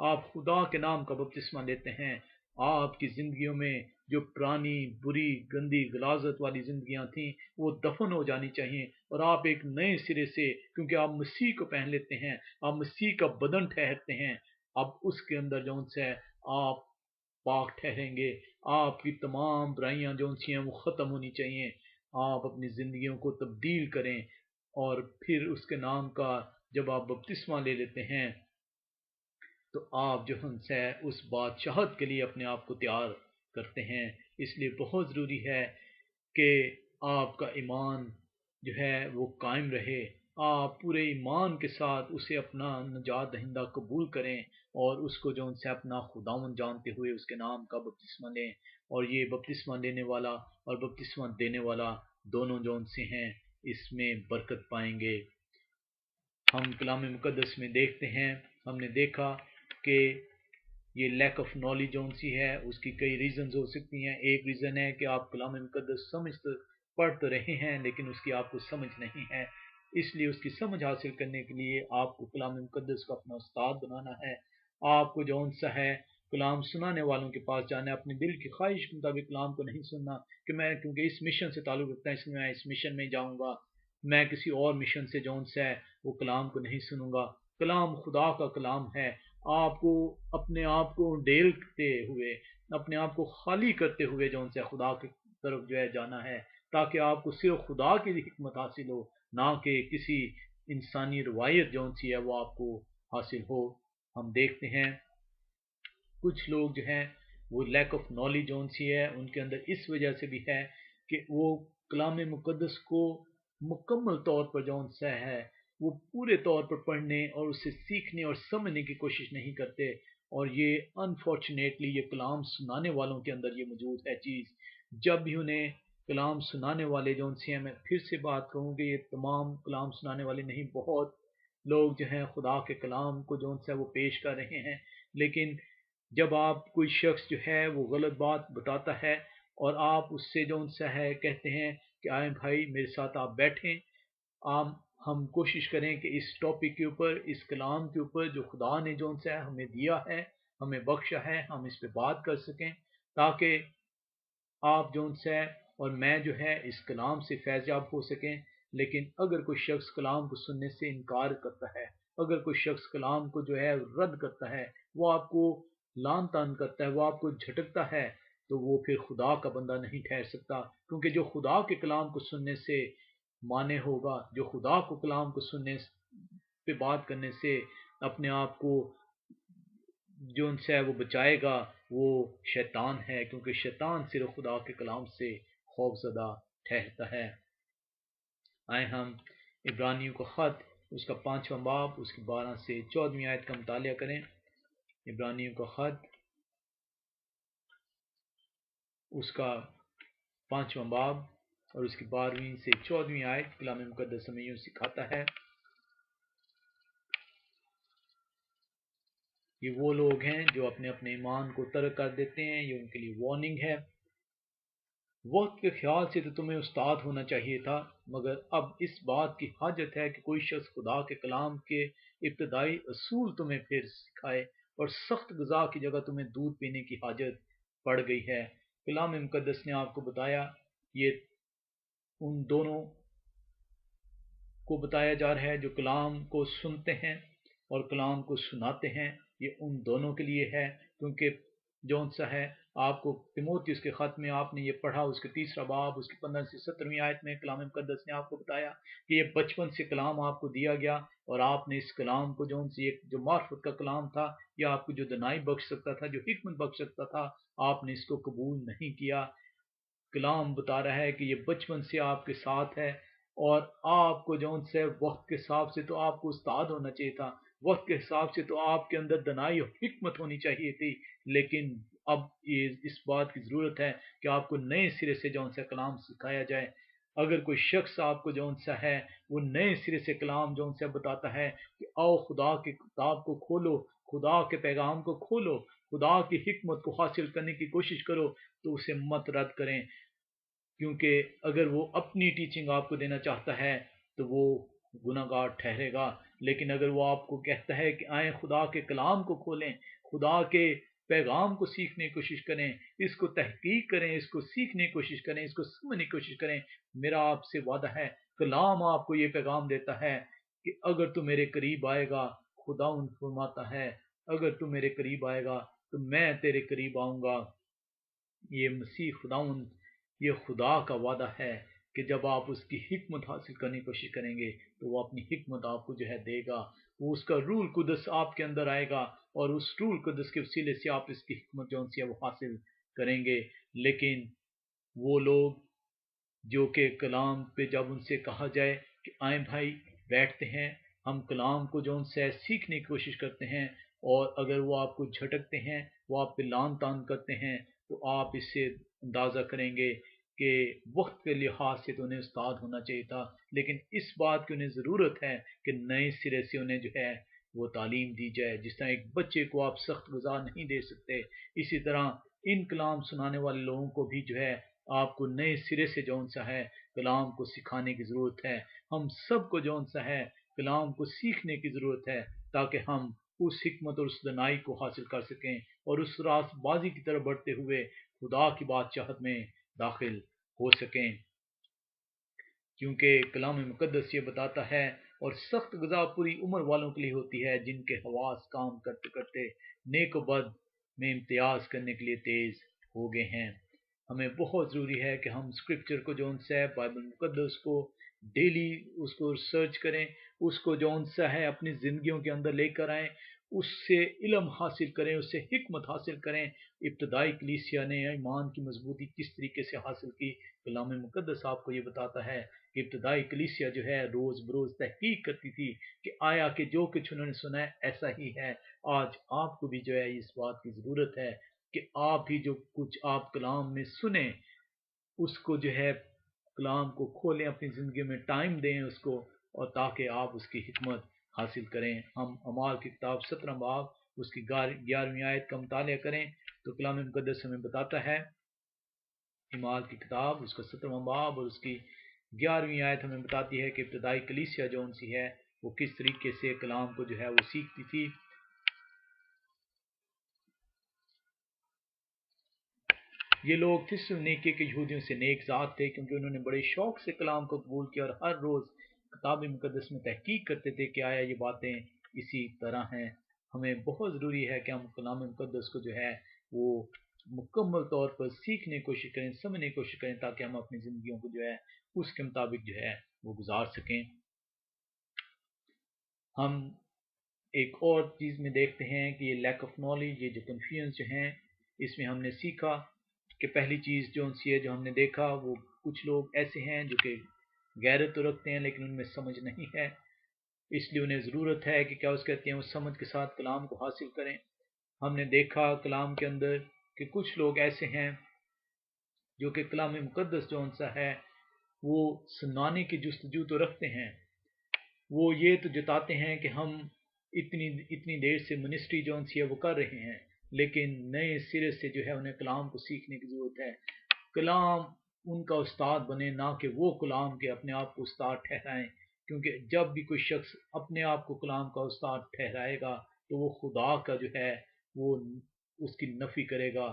آپ خدا کے نام کا بپتسمہ لیتے ہیں، آپ کی زندگیوں میں جو پرانی بری گندی غلاظت والی زندگیاں تھیں وہ دفن ہو جانی چاہیے، اور آپ ایک نئے سرے سے، کیونکہ آپ مسیح کو پہن لیتے ہیں، آپ مسیح کا بدن ٹھہرتے ہیں، اب اس کے اندر جو سے آپ پاک ٹھہریں گے، آپ کی تمام برائیاں جو سی ہیں وہ ختم ہونی چاہیے۔ آپ اپنی زندگیوں کو تبدیل کریں، اور پھر اس کے نام کا جب آپ بپتسمہ لے لیتے ہیں تو آپ جو ہم سے اس بادشاہت کے لیے اپنے آپ کو تیار کرتے ہیں۔ اس لیے بہت ضروری ہے کہ آپ کا ایمان جو ہے وہ قائم رہے، آپ پورے ایمان کے ساتھ اسے اپنا نجات دہندہ قبول کریں، اور اس کو جو ان سے اپنا خداوند جانتے ہوئے اس کے نام کا بپتسمہ لیں، اور یہ بپتسمہ لینے والا اور بپتسمہ دینے والا دونوں جو ان سے ہیں اس میں برکت پائیں گے۔ ہم کلام مقدس میں دیکھتے ہیں، ہم نے دیکھا کہ یہ لیک آف نالج جو سی ہے اس کی کئی ریزنز ہو سکتی ہیں۔ ایک ریزن ہے کہ آپ کلام مقدس پڑھ تو رہے ہیں لیکن اس کی آپ کو سمجھ نہیں ہے، اس لیے اس کی سمجھ حاصل کرنے کے لیے آپ کو کلام مقدس کو اپنا استاد بنانا ہے۔ آپ کو جو سا ہے کلام سنانے والوں کے پاس جانا ہے، اپنے دل کی خواہش کے مطابق کلام کو نہیں سننا کہ میں کیونکہ اس مشن سے تعلق رکھتا ہے اس لیے میں اس مشن میں جاؤں گا، میں کسی اور مشن سے جو سا ہے وہ کلام کو نہیں سنوں گا۔ کلام خدا کا کلام ہے، آپ کو اپنے آپ کو ڈیلتے ہوئے، اپنے آپ کو خالی کرتے ہوئے جو سے خدا کی طرف جو ہے جانا ہے، تاکہ آپ کو صرف خدا کی حکمت حاصل ہو، نہ کہ کسی انسانی روایت جو سی ہے وہ آپ کو حاصل ہو۔ ہم دیکھتے ہیں کچھ لوگ جو ہیں وہ لیک آف نالج جو سی ہے ان کے اندر اس وجہ سے بھی ہے کہ وہ کلام مقدس کو مکمل طور پر جو سا ہے وہ پورے طور پر پڑھنے اور اسے سیکھنے اور سمجھنے کی کوشش نہیں کرتے، اور یہ انفارچونیٹلی یہ کلام سنانے والوں کے اندر یہ موجود ہے چیز۔ جب بھی انہیں کلام سنانے والے جو سے ہیں، میں پھر سے بات کہوں کہ یہ تمام کلام سنانے والے نہیں، بہت لوگ جو ہیں خدا کے کلام کو جو سے وہ پیش کر رہے ہیں، لیکن جب آپ کوئی شخص جو ہے وہ غلط بات بتاتا ہے اور آپ اس سے جو سا ہے کہتے ہیں کہ آئیں بھائی میرے ساتھ آپ بیٹھیں، ہم کوشش کریں کہ اس ٹاپک کے اوپر، اس کلام کے اوپر جو خدا نے جو سے ہمیں دیا ہے، ہمیں بخشا ہے، ہم اس پہ بات کر سکیں، تاکہ آپ جو سے اور میں جو ہے اس کلام سے فیض یاب ہو سکیں۔ لیکن اگر کوئی شخص کلام کو سننے سے انکار کرتا ہے، اگر کوئی شخص کلام کو جو ہے رد کرتا ہے، وہ آپ کو لان تان کرتا ہے، وہ آپ کو جھٹکتا ہے، تو وہ پھر خدا کا بندہ نہیں ٹھہر سکتا، کیونکہ جو خدا کے کلام کو سننے سے مانے ہوگا، جو خدا کو کلام کو سننے پہ بات کرنے سے اپنے آپ کو جو ان سے وہ بچائے گا، وہ شیطان ہے، کیونکہ شیطان صرف خدا کے کلام سے خوف زدہ ٹھہرتا ہے۔ آئے ہم عبرانیوں کا خط اس کا 5واں باب اس کی 12 سے 14ویں آیت کا مطالعہ کریں۔ عبرانیوں کا خط اس کا 5واں باب اور اس کی 12ویں سے 14ویں آیت کلام مقدس ہمیں یوں سکھاتا ہے۔ یہ وہ لوگ ہیں جو اپنے اپنے ایمان کو ترک کر دیتے ہیں، یہ ان کے لیے وارننگ ہے۔ وقت کے خیال سے تو تمہیں استاد ہونا چاہیے تھا، مگر اب اس بات کی حاجت ہے کہ کوئی شخص خدا کے کلام کے ابتدائی اصول تمہیں پھر سکھائے، اور سخت غذا کی جگہ تمہیں دودھ پینے کی حاجت پڑ گئی ہے۔ کلام مقدس نے آپ کو بتایا، یہ ان دونوں کو بتایا جا رہا ہے جو کلام کو سنتے ہیں اور کلام کو سناتے ہیں، یہ ان دونوں کے لیے ہے، کیونکہ جون سا ہے آپ کو تیموتھیوس کے خط میں آپ نے یہ پڑھا، اس کے 3 باب اس کی 15 سے 17ویں آیت میں کلام مقدس نے آپ کو بتایا کہ یہ بچپن سے کلام آپ کو دیا گیا، اور آپ نے اس کلام کو جون سی جو معرفت کا کلام تھا، یا آپ کو جو دنائی بخش سکتا تھا، جو حکمت بخش سکتا تھا، آپ نے اس کو قبول نہیں کیا۔ کلام بتا رہا ہے کہ یہ بچپن سے آپ کے ساتھ ہے، اور آپ کو جون سے وقت کے حساب سے تو آپ کو استاد ہونا چاہیے تھا، وقت کے حساب سے تو آپ کے اندر دنائی اور حکمت ہونی چاہیے تھی، لیکن اب یہ اس بات کی ضرورت ہے کہ آپ کو نئے سرے سے جون سا کلام سکھایا جائے۔ اگر کوئی شخص آپ کو جون سا ہے وہ نئے سرے سے کلام جون سا بتاتا ہے کہ آؤ خدا کی کتاب کو کھولو، خدا کے پیغام کو کھولو، خدا کی حکمت کو حاصل کرنے کی کوشش کرو، تو اسے مت رد کریں، کیونکہ اگر وہ اپنی ٹیچنگ آپ کو دینا چاہتا ہے تو وہ گناہ گار ٹھہرے گا، لیکن اگر وہ آپ کو کہتا ہے کہ آئیں خدا کے کلام کو کھولیں، خدا کے پیغام کو سیکھنے کی کوشش کریں، اس کو تحقیق کریں، اس کو سیکھنے کی کوشش کریں، اس کو سمجھنے کی کوشش کریں، میرا آپ سے وعدہ ہے، کلام آپ کو یہ پیغام دیتا ہے کہ اگر تو میرے قریب آئے گا، خدا ان فرماتا ہے اگر تو میرے قریب آئے گا تو میں تیرے قریب آؤں گا۔ یہ مسیح خداوند، یہ خدا کا وعدہ ہے کہ جب آپ اس کی حکمت حاصل کرنے کی کوشش کریں گے تو وہ اپنی حکمت آپ کو جو ہے دے گا، وہ اس کا روح القدس آپ کے اندر آئے گا، اور اس روح القدس کے وسیلے سے آپ اس کی حکمت جو ہے وہ حاصل کریں گے۔ لیکن وہ لوگ جو کہ کلام پہ جب ان سے کہا جائے کہ آئیں بھائی بیٹھتے ہیں، ہم کلام کو جو ان سے سیکھنے کی کوشش کرتے ہیں، اور اگر وہ آپ کو جھٹکتے ہیں، وہ آپ پہ لان تان کرتے ہیں، تو آپ اس سے اندازہ کریں گے کہ وقت کے لحاظ سے تو انہیں استاد ہونا چاہیے تھا، لیکن اس بات کی انہیں ضرورت ہے کہ نئے سرے سے انہیں جو ہے وہ تعلیم دی جائے۔ جس طرح ایک بچے کو آپ سخت غذا نہیں دے سکتے، اسی طرح ان کلام سنانے والے لوگوں کو بھی جو ہے آپ کو نئے سرے سے جون سا ہے کلام کو سکھانے کی ضرورت ہے۔ ہم سب کو جون سا ہے کلام کو سیکھنے کی ضرورت ہے، تاکہ ہم اس حکمت اور اس دنائی کو حاصل کر سکیں، اور اس راست بازی کی طرف بڑھتے ہوئے خدا کی بادشاہت میں داخل ہو سکیں۔ کیونکہ کلام مقدس یہ بتاتا ہے، اور سخت غذا پوری عمر والوں کے لیے ہوتی ہے جن کے حواس کام کرتے کرتے نیک و بد میں امتیاز کرنے کے لیے تیز ہو گئے ہیں۔ ہمیں بہت ضروری ہے کہ ہم اسکرپچر کو جون سا ہے بائبل مقدس کو ڈیلی اس کو ریسرچ کریں، اس کو جون سا ہے اپنی زندگیوں کے اندر لے کر آئیں، اس سے علم حاصل کریں، اس سے حکمت حاصل کریں۔ ابتدائی کلیسیا نے ایمان کی مضبوطی کس طریقے سے حاصل کی، کلام مقدس آپ کو یہ بتاتا ہے کہ ابتدائی کلیسیا جو ہے روز بروز تحقیق کرتی تھی کہ آیا کہ جو کچھ انہوں نے سنا ہے ایسا ہی ہے۔ آج آپ کو بھی جو ہے اس بات کی ضرورت ہے کہ آپ ہی جو کچھ آپ کلام میں سنیں اس کو جو ہے کلام کو کھولیں، اپنی زندگی میں ٹائم دیں اس کو، اور تاکہ آپ اس کی حکمت حاصل کریں۔ ہم اعمال کی کتاب 17 باب اس کی 11ویں آیت کا مطالعہ کریں تو کلام مقدس ہمیں بتاتا ہے، اعمال کی کتاب اس کا 17واں باب اور اس کی 11ویں آیت ہمیں بتاتی ہے کہ ابتدائی کلیسیا جو ان سی ہے وہ کس طریقے سے کلام کو جو ہے وہ سیکھتی تھی۔ یہ لوگ تھسلونیکے کے یہودیوں سے نیک ذات تھے، کیونکہ انہوں نے بڑے شوق سے کلام کو قبول کیا اور ہر روز کتاب مقدس میں تحقیق کرتے تھے کہ آیا یہ باتیں اسی طرح ہیں۔ ہمیں بہت ضروری ہے کہ ہم کلام مقدس کو جو ہے وہ مکمل طور پر سیکھنے کی کوشش کریں، سمجھنے کی کوشش کریں، تاکہ ہم اپنی زندگیوں کو جو ہے اس کے مطابق جو ہے وہ گزار سکیں۔ ہم ایک اور چیز میں دیکھتے ہیں کہ یہ لیک آف نالج، یہ جو کنفیوژن جو ہیں، اس میں ہم نے سیکھا کہ پہلی چیز جو سی ہے جو ہم نے دیکھا، وہ کچھ لوگ ایسے ہیں جو کہ غیرت تو رکھتے ہیں لیکن ان میں سمجھ نہیں ہے، اس لیے انہیں ضرورت ہے کہ کیا اس کہتے ہیں وہ سمجھ کے ساتھ کلام کو حاصل کریں۔ ہم نے دیکھا کلام کے اندر کہ کچھ لوگ ایسے ہیں جو کہ کلام مقدس جو ان سا ہے وہ سنانے کی جستجو تو رکھتے ہیں، وہ یہ تو جتاتے ہیں کہ ہم اتنی دیر سے منسٹری جو ان سی ہے وہ کر رہے ہیں، لیکن نئے سرے سے جو ہے انہیں کلام کو سیکھنے کی ضرورت ہے۔ کلام ان کا استاد بنے، نہ کہ وہ کلام کے اپنے آپ کو استاد ٹھہرائیں، کیونکہ جب بھی کوئی شخص اپنے آپ کو کلام کا استاد ٹھہرائے گا تو وہ خدا کا جو ہے وہ اس کی نفی کرے گا۔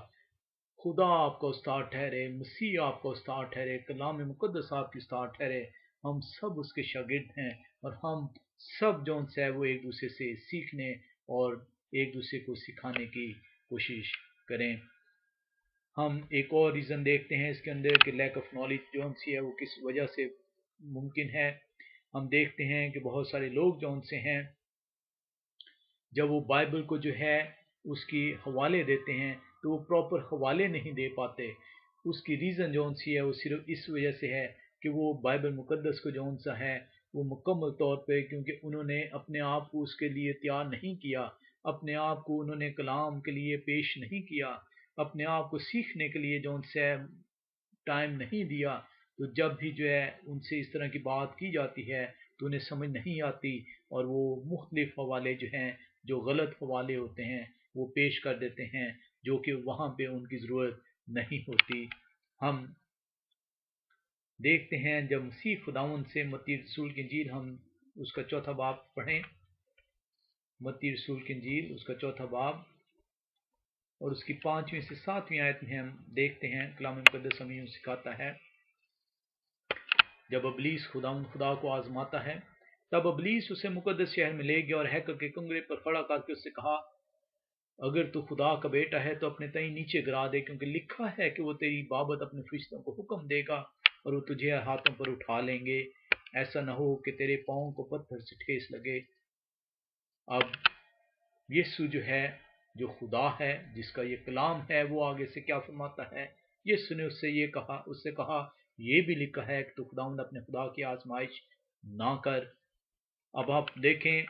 خدا آپ کا استاد ٹھہرے، مسیح آپ کا استاد ٹھہرے، کلام مقدس آپ کی استاد ٹھہرے، ہم سب اس کے شاگرد ہیں، اور ہم سب جو سے وہ ایک دوسرے سے سیکھنے اور ایک دوسرے کو سکھانے کی کوشش کریں۔ ہم ایک اور ریزن دیکھتے ہیں اس کے اندر کہ لیک آف نالج جو سی ہے وہ کس وجہ سے ممکن ہے۔ ہم دیکھتے ہیں کہ بہت سارے لوگ جو ان سے ہیں، جب وہ بائبل کو جو ہے اس کی حوالے دیتے ہیں تو وہ پراپر حوالے نہیں دے پاتے۔ اس کی ریزن جو سی ہے وہ صرف اس وجہ سے ہے کہ وہ بائبل مقدس کو جو سا ہے وہ مکمل طور پہ، کیونکہ انہوں نے اپنے آپ کو اس کے لیے تیار نہیں کیا، اپنے آپ کو انہوں نے کلام کے لیے پیش نہیں کیا، اپنے آپ کو سیکھنے کے لیے جو سے ٹائم نہیں دیا، تو جب بھی جو ہے ان سے اس طرح کی بات کی جاتی ہے تو انہیں سمجھ نہیں آتی، اور وہ مختلف حوالے جو ہیں، جو غلط حوالے ہوتے ہیں وہ پیش کر دیتے ہیں، جو کہ وہاں پہ ان کی ضرورت نہیں ہوتی۔ ہم دیکھتے ہیں جب مسیح خداوند سے متی رسول کی انجیل، ہم اس کا 4 باب پڑھیں، متی رسول کی انجیل اس کا 4 باب اور اس کی 5ویں سے 7ویں آیت میں ہم دیکھتے ہیں کلام مقدس ہمیں سکھاتا ہے، جب ابلیس خدا کو آزماتا ہے، تب ابلیس اسے مقدس شہر میں لے گیا اور ہیکل کے کنگرے پر کھڑا کر کے اس سے کہا، اگر تو خدا کا بیٹا ہے تو اپنے تئیں نیچے گرا دے، کیونکہ لکھا ہے کہ وہ تیری بابت اپنے فرشتوں کو حکم دے گا اور وہ تجھے ہاتھوں پر اٹھا لیں گے، ایسا نہ ہو کہ تیرے پاؤں کو پتھر سے ٹھیس لگے۔ اب یسوع جو ہے، جو خدا ہے، جس کا یہ کلام ہے، وہ آگے سے کیا فرماتا ہے؟ یسوع نے اس سے کہا یہ بھی لکھا ہے کہ تو خداوند اپنے خدا کی آزمائش نہ کر۔ اب آپ دیکھیں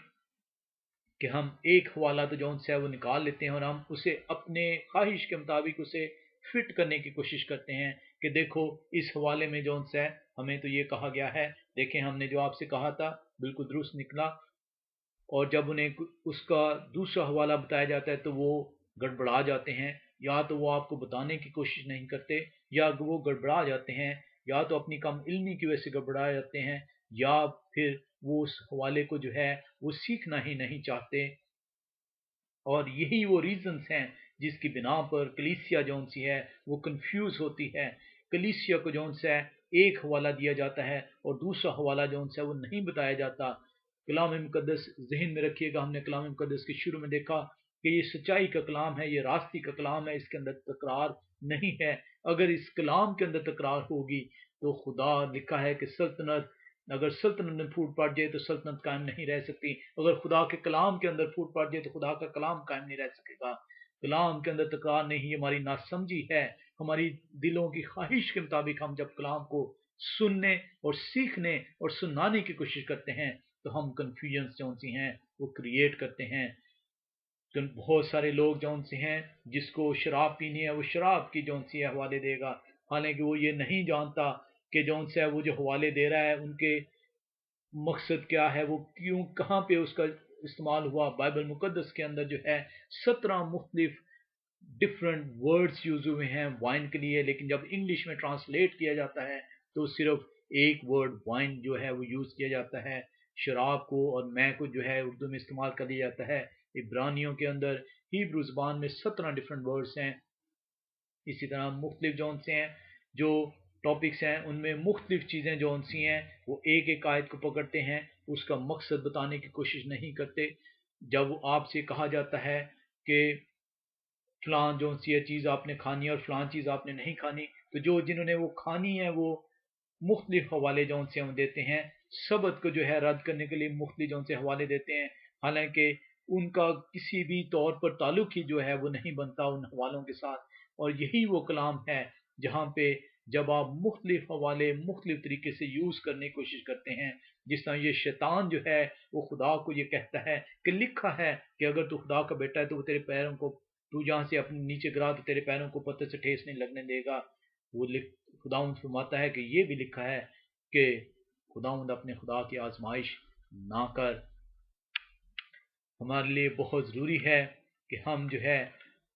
کہ ہم ایک حوالہ تو جو سے وہ نکال لیتے ہیں اور ہم اسے اپنے خواہش کے مطابق اسے فٹ کرنے کی کوشش کرتے ہیں کہ دیکھو اس حوالے میں جو سے ہمیں تو یہ کہا گیا ہے، دیکھیں ہم نے جو آپ سے کہا تھا بالکل درست نکلا، اور جب انہیں اس کا دوسرا حوالہ بتایا جاتا ہے تو وہ گڑبڑا جاتے ہیں، یا تو وہ آپ کو بتانے کی کوشش نہیں کرتے، یا وہ گڑبڑا جاتے ہیں، یا تو اپنی کم علمی کی وجہ سے گڑبڑا جاتے ہیں، یا پھر وہ اس حوالے کو جو ہے وہ سیکھنا ہی نہیں چاہتے۔ اور یہی وہ ریزنز ہیں جس کی بنا پر کلیسیا جون سی ہے وہ کنفیوز ہوتی ہے۔ کلیسیا کو جون سے ایک حوالہ دیا جاتا ہے اور دوسرا حوالہ جون سے وہ نہیں بتایا جاتا۔ کلام مقدس ذہن میں رکھیے گا، ہم نے کلام مقدس کے شروع میں دیکھا کہ یہ سچائی کا کلام ہے، یہ راستی کا کلام ہے، اس کے اندر تکرار نہیں ہے۔ اگر اس کلام کے اندر تکرار ہوگی تو خدا لکھا ہے کہ سلطنت، اگر سلطنت میں پھوٹ پڑ جائے تو سلطنت قائم نہیں رہ سکتی، اگر خدا کے کلام کے اندر پھوٹ پڑ جائے تو خدا کا کلام قائم نہیں رہ سکے گا۔ کلام کے اندر تکرار نہیں، ہماری ناسمجھی ہے، ہماری دلوں کی خواہش کے مطابق ہم جب کلام کو سننے اور سیکھنے اور سنانے کی کوشش کرتے ہیں تو ہم کنفیوژنس جو سی ہیں وہ کریٹ کرتے ہیں۔ بہت سارے لوگ جون سے ہیں جس کو شراب پینی ہے وہ شراب کی جون سی حوالے دے گا، حالانکہ وہ یہ نہیں جانتا کہ جون سے وہ جو حوالے دے رہا ہے ان کے مقصد کیا ہے، وہ کیوں کہاں پہ اس کا استعمال ہوا۔ بائبل مقدس کے اندر جو ہے 17 مختلف ڈفرنٹ ورڈز یوز ہوئے ہیں وائن کے لیے، لیکن جب انگلش میں ٹرانسلیٹ کیا جاتا ہے تو صرف ایک ورڈ وائن جو ہے وہ یوز کیا جاتا ہے۔ شراب کو اور میں کو جو ہے اردو میں استعمال کر لیا جاتا ہے۔ عبرانیوں کے اندر ہیبرو زبان میں 17 ڈفرنٹ ورڈز ہیں۔ اسی طرح مختلف جون سے ہیں جو ٹاپکس ہیں ان میں مختلف چیزیں جون سی ہیں وہ ایک ایک آیت کو پکڑتے ہیں، اس کا مقصد بتانے کی کوشش نہیں کرتے۔ جب آپ سے کہا جاتا ہے کہ فلاں جو سی چیز آپ نے کھانی ہے اور فلاں چیز آپ نے نہیں کھانی، تو جو جنہوں نے وہ کھانی ہے وہ مختلف حوالے جو سے ہم دیتے ہیں، سبت کو جو ہے رد کرنے کے لیے مختلف جو سے حوالے دیتے ہیں، حالانکہ ان کا کسی بھی طور پر تعلق ہی جو ہے وہ نہیں بنتا ان حوالوں کے ساتھ۔ اور یہی وہ کلام ہے جہاں پہ جب آپ مختلف حوالے مختلف طریقے سے یوز کرنے کی کوشش کرتے ہیں، جس طرح یہ شیطان جو ہے وہ خدا کو یہ کہتا ہے کہ لکھا ہے کہ اگر تو خدا کا بیٹا ہے تو وہ تیرے پیروں کو، تو جہاں سے اپنے نیچے گرا تو تیرے پیروں کو پتھر سے ٹھیس نہیں لگنے دے گا۔ وہ خداوند فرماتا ہے کہ یہ بھی لکھا ہے کہ خداوند اپنے خدا کی آزمائش نہ کر۔ ہمارے لیے بہت ضروری ہے کہ ہم جو ہے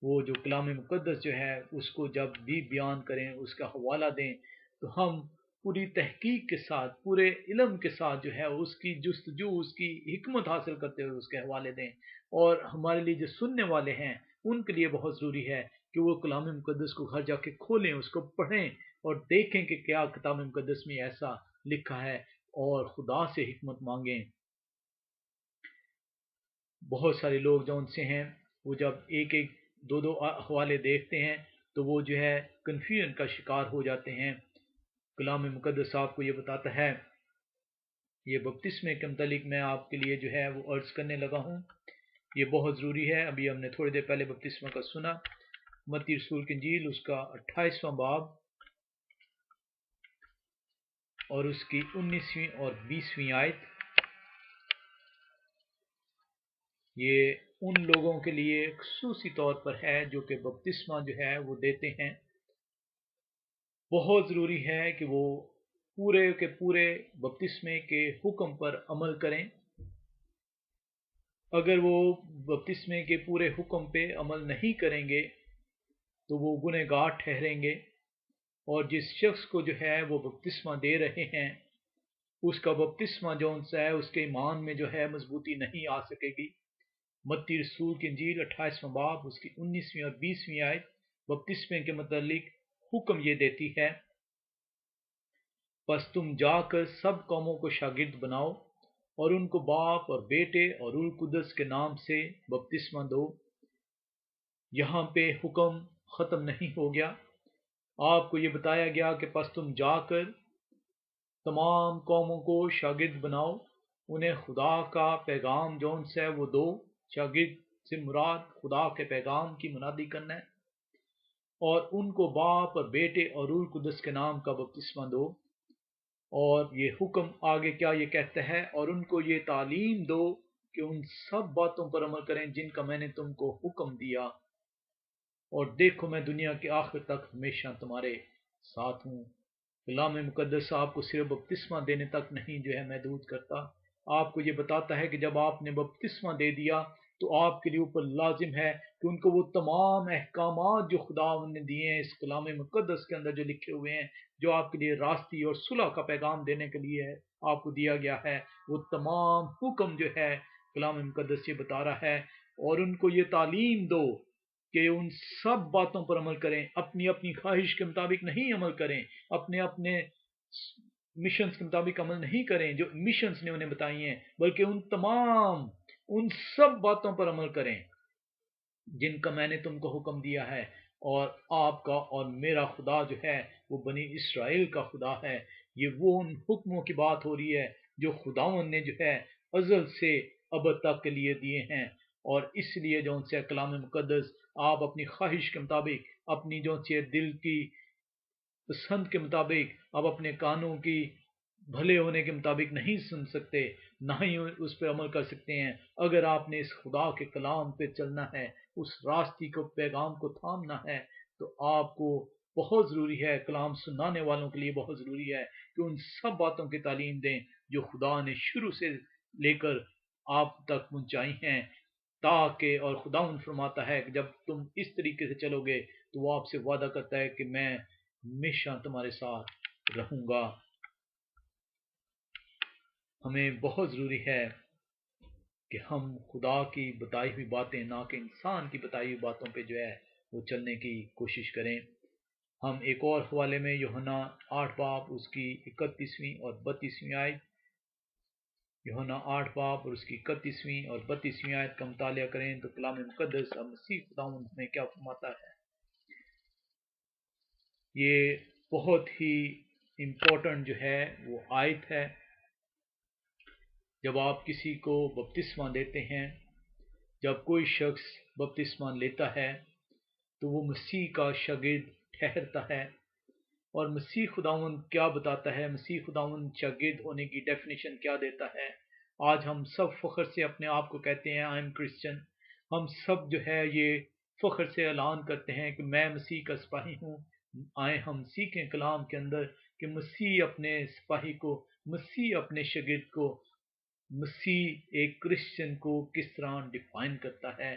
وہ جو کلام مقدس جو ہے اس کو جب بھی بیان کریں، اس کا حوالہ دیں، تو ہم پوری تحقیق کے ساتھ، پورے علم کے ساتھ جو ہے اس کی جستجو، اس کی حکمت حاصل کرتے ہوئے اس کے حوالے دیں۔ اور ہمارے لیے جو سننے والے ہیں ان کے لیے بہت ضروری ہے کہ وہ کلام مقدس کو گھر جا کے کھولیں، اس کو پڑھیں اور دیکھیں کہ کیا کتاب مقدس میں ایسا لکھا ہے، اور خدا سے حکمت مانگیں۔ بہت سارے لوگ جو ان سے ہیں وہ جب ایک ایک دو دو حوالے دیکھتے ہیں تو وہ جو ہے کنفیوژن کا شکار ہو جاتے ہیں۔ کلام مقدس آپ کو یہ بتاتا ہے، یہ بپتسمے کے متعلق میں آپ کے لیے جو ہے وہ عرض کرنے لگا ہوں، یہ بہت ضروری ہے۔ ابھی ہم نے تھوڑی دیر پہلے بپتسمہ کا سنا، متی رسول کی انجیل اس کا 28واں باب اور اس کی 19ویں اور 20ویں آیت، یہ ان لوگوں کے لیے خصوصی طور پر ہے جو کہ بپتسمہ جو ہے وہ دیتے ہیں۔ بہت ضروری ہے کہ وہ پورے کے پورے بپتسمے کے حکم پر عمل کریں۔ اگر وہ بپتسمے کے پورے حکم پہ عمل نہیں کریں گے تو وہ گنہگار ٹھہریں گے، اور جس شخص کو جو ہے وہ بپتسمہ دے رہے ہیں اس کا بپتسمہ جو ان سے ہے اس کے ایمان میں جو ہے مضبوطی نہیں آ سکے گی۔ متی رسول کی انجیل 28واں باب اس کی 19ویں اور 20ویں آیت بپتسمے کے متعلق حکم یہ دیتی ہے، پس تم جا کر سب قوموں کو شاگرد بناؤ اور ان کو باپ اور بیٹے اور روح القدس کے نام سے بپتسمہ دو۔ یہاں پہ حکم ختم نہیں ہو گیا، آپ کو یہ بتایا گیا کہ پس تم جا کر تمام قوموں کو شاگرد بناؤ، انہیں خدا کا پیغام جو ان سے ہے وہ دو۔ شاگرد سے مراد خدا کے پیغام کی منادی کرنا ہے، اور ان کو باپ اور بیٹے اور روح القدس کے نام کا بپتسمہ دو۔ اور یہ حکم آگے کیا یہ کہتا ہے، اور ان کو یہ تعلیم دو کہ ان سب باتوں پر عمل کریں جن کا میں نے تم کو حکم دیا، اور دیکھو میں دنیا کے آخر تک ہمیشہ تمہارے ساتھ ہوں۔ کلام مقدس آپ کو صرف بپتسمہ دینے تک نہیں جو ہے محدود کرتا، آپ کو یہ بتاتا ہے کہ جب آپ نے بپتسمہ دے دیا تو آپ کے لیے اوپر لازم ہے کہ ان کو وہ تمام احکامات جو خدا نے دیے ہیں اس کلام مقدس کے اندر جو لکھے ہوئے ہیں، جو آپ کے لیے راستی اور صلح کا پیغام دینے کے لیے ہے آپ کو دیا گیا ہے، وہ تمام حکم جو ہے کلام مقدس یہ بتا رہا ہے، اور ان کو یہ تعلیم دو کہ ان سب باتوں پر عمل کریں، اپنی اپنی خواہش کے مطابق نہیں عمل کریں، اپنے اپنے مشنز کے مطابق عمل نہیں کریں جو مشنز نے انہیں بتائی ہیں، بلکہ ان سب باتوں پر عمل کریں جن کا میں نے تم کو حکم دیا ہے۔ اور آپ کا اور میرا خدا جو ہے وہ بنی اسرائیل کا خدا ہے۔ یہ وہ ان حکموں کی بات ہو رہی ہے جو خداوند نے جو ہے ازل سے ابد تک کے لیے دیے ہیں، اور اس لیے جو ان سے کلام مقدس آپ اپنی خواہش کے مطابق، اپنی جو سے دل کی پسند کے مطابق، آپ اپنے کانوں کی بھلے ہونے کے مطابق نہیں سن سکتے، نہ ہی اس پہ عمل کر سکتے ہیں۔ اگر آپ نے اس خدا کے کلام پہ چلنا ہے، اس راستی کو پیغام کو تھامنا ہے، تو آپ کو بہت ضروری ہے، کلام سنانے والوں کے لیے بہت ضروری ہے کہ ان سب باتوں کی تعلیم دیں جو خدا نے شروع سے لے کر آپ تک پہنچائی ہیں، تاکہ اور خدا فرماتا ہے کہ جب تم اس طریقے سے چلو گے تو وہ آپ سے وعدہ کرتا ہے کہ میں ہمیشہ تمہارے ساتھ رہوں گا۔ ہمیں بہت ضروری ہے کہ ہم خدا کی بتائی ہوئی باتیں، نہ کہ انسان کی بتائی ہوئی باتوں پہ جو ہے وہ چلنے کی کوشش کریں۔ ہم ایک اور حوالے میں یوحنا 8 باب اس کی 31ویں اور 32ویں آیت، یوحنا 8 باب اور اس کی 31ویں اور 32ویں آیت کا مطالعہ کریں تو کلام مقدس اب مسیح خداوند ہمیں کیا فرماتا ہے۔ یہ بہت ہی امپورٹنٹ جو ہے وہ آیت ہے۔ جب آپ کسی کو بپتسمہ دیتے ہیں، جب کوئی شخص بپتسمہ لیتا ہے تو وہ مسیح کا شاگرد ٹھہرتا ہے۔ اور مسیح خداوند کیا بتاتا ہے، مسیح خداوند شاگرد ہونے کی ڈیفینیشن کیا دیتا ہے۔ آج ہم سب فخر سے اپنے آپ کو کہتے ہیں آئی ایم کرسچن، ہم سب جو ہے یہ فخر سے اعلان کرتے ہیں کہ میں مسیح کا سپاہی ہوں۔ آئے ہم سیکھیں کلام کے اندر کہ مسیح اپنے سپاہی کو، مسیح اپنے شاگرد کو، مسیح ایک کرسچن کو کس طرح ڈیفائن کرتا ہے۔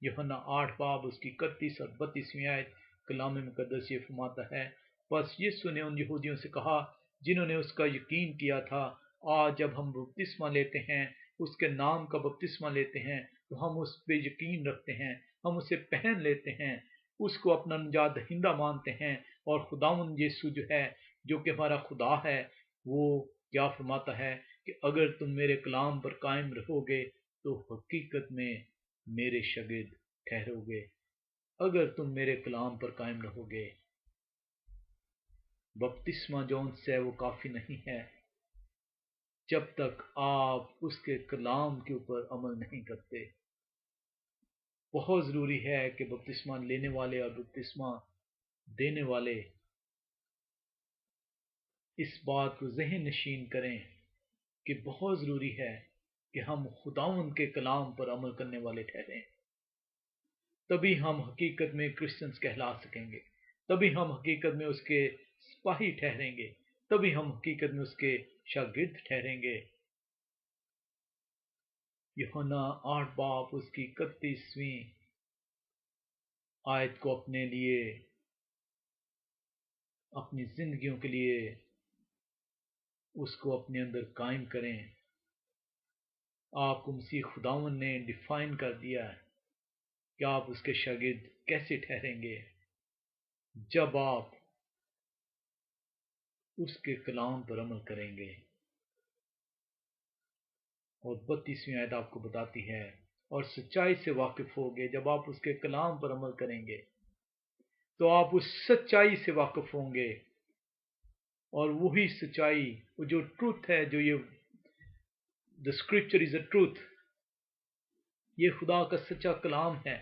یوحنا 8 باب اس کی 31 اور 32ویں آیت کلام مقدس یہ فرماتا ہے، پس یسوع نے ان یہودیوں سے کہا جنہوں نے اس کا یقین کیا تھا، آج جب ہم بپتسمہ لیتے ہیں، اس کے نام کا بپتسمہ لیتے ہیں تو ہم اس پہ یقین رکھتے ہیں، ہم اسے پہن لیتے ہیں، اس کو اپنا نجات دہندہ مانتے ہیں، اور خداوند یسوع جو ہے، جو کہ ہمارا خدا ہے، وہ کیا فرماتا ہے کہ اگر تم میرے کلام پر قائم رہو گے تو حقیقت میں میرے شاگرد ٹھہرو گے۔ اگر تم میرے کلام پر قائم رہو گے، بپتسمہ جون سے وہ کافی نہیں ہے جب تک آپ اس کے کلام کے اوپر عمل نہیں کرتے۔ بہت ضروری ہے کہ بپتسمہ لینے والے اور بپتسمہ دینے والے اس بات کو ذہن نشین کریں کہ بہت ضروری ہے کہ ہم خداوند کے کلام پر عمل کرنے والے ٹھہریں، تبھی ہم حقیقت میں کرسچنز کہلا سکیں گے، تبھی ہم حقیقت میں اس کے سپاہی ٹھہریں گے، تبھی ہم حقیقت میں اس کے شاگرد ٹھہریں گے۔ یوحنا 8 باب اس کی 31ویں آیت کو اپنے لیے، اپنی زندگیوں کے لیے اس کو اپنے اندر قائم کریں۔ آپ کو مسیح خداوند نے ڈیفائن کر دیا ہے کہ آپ اس کے شاگرد کیسے ٹھہریں گے، جب آپ اس کے کلام پر عمل کریں گے۔ اور 32ویں آیت آپ کو بتاتی ہے، اور سچائی سے واقف ہوگے۔ جب آپ اس کے کلام پر عمل کریں گے تو آپ اس سچائی سے واقف ہوں گے، اور وہی سچائی، وہ جو ٹروتھ ہے، جو یہ the scripture is a truth، یہ خدا کا سچا کلام ہے۔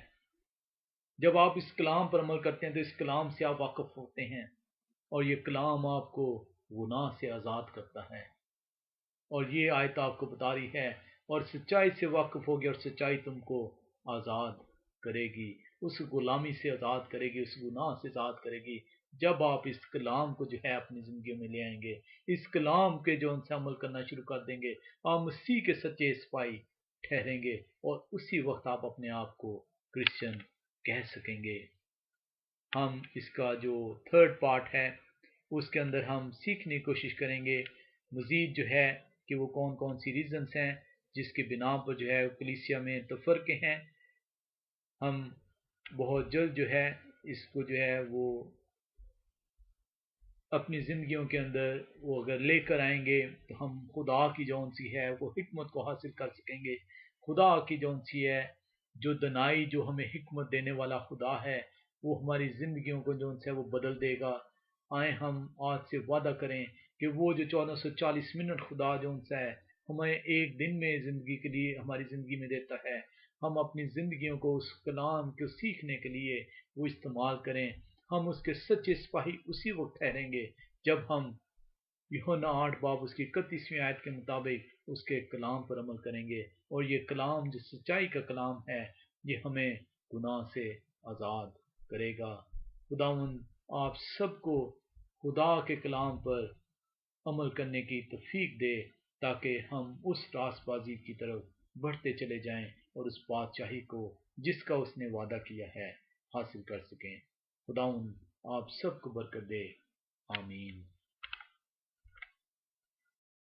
جب آپ اس کلام پر عمل کرتے ہیں تو اس کلام سے آپ واقف ہوتے ہیں، اور یہ کلام آپ کو گناہ سے آزاد کرتا ہے۔ اور یہ آیت آپ کو بتا رہی ہے، اور سچائی سے واقف ہوگی، اور سچائی تم کو آزاد کرے گی، اس غلامی سے آزاد کرے گی، اس گناہ سے آزاد کرے گی۔ جب آپ اس کلام کو جو ہے اپنی زندگیوں میں لے آئیں گے، اس کلام کے جو ان سے عمل کرنا شروع کر دیں گے، آپ مسیح کے سچے سپاہی ٹھہریں گے، اور اسی وقت آپ اپنے آپ کو کرسچن کہہ سکیں گے۔ ہم اس کا جو تھرڈ پارٹ ہے اس کے اندر ہم سیکھنے کی کوشش کریں گے مزید، جو ہے کہ وہ کون کون سی ریزنز ہیں جس کی بنا پر جو ہے کلیسیا میں تفرقے ہیں۔ ہم بہت جلد جو ہے اس کو جو ہے وہ اپنی زندگیوں کے اندر وہ اگر لے کر آئیں گے تو ہم خدا کی جون سی ہے وہ حکمت کو حاصل کر سکیں گے۔ خدا کی جون سی ہے جو دنائی، جو ہمیں حکمت دینے والا خدا ہے، وہ ہماری زندگیوں کو جون سے وہ بدل دے گا۔ آئیں ہم آج سے وعدہ کریں کہ وہ جو 1440 منٹ خدا جون سا ہے ہمیں ایک دن میں زندگی کے لیے ہماری زندگی میں دیتا ہے، ہم اپنی زندگیوں کو اس کلام کو سیکھنے کے لیے وہ استعمال کریں۔ ہم اس کے سچے سپاہی اسی وقت ٹھہریں گے جب ہم یوحنا 8 باب اس کی 31ویں آیت کے مطابق اس کے کلام پر عمل کریں گے، اور یہ کلام جو سچائی کا کلام ہے یہ ہمیں گناہ سے آزاد کرے گا۔ خداوند آپ سب کو خدا کے کلام پر عمل کرنے کی توفیق دے تاکہ ہم اس راست بازی کی طرف بڑھتے چلے جائیں اور اس بادشاہی کو جس کا اس نے وعدہ کیا ہے حاصل کر سکیں۔ خداوند آپ سب کو برکت دے، آمین۔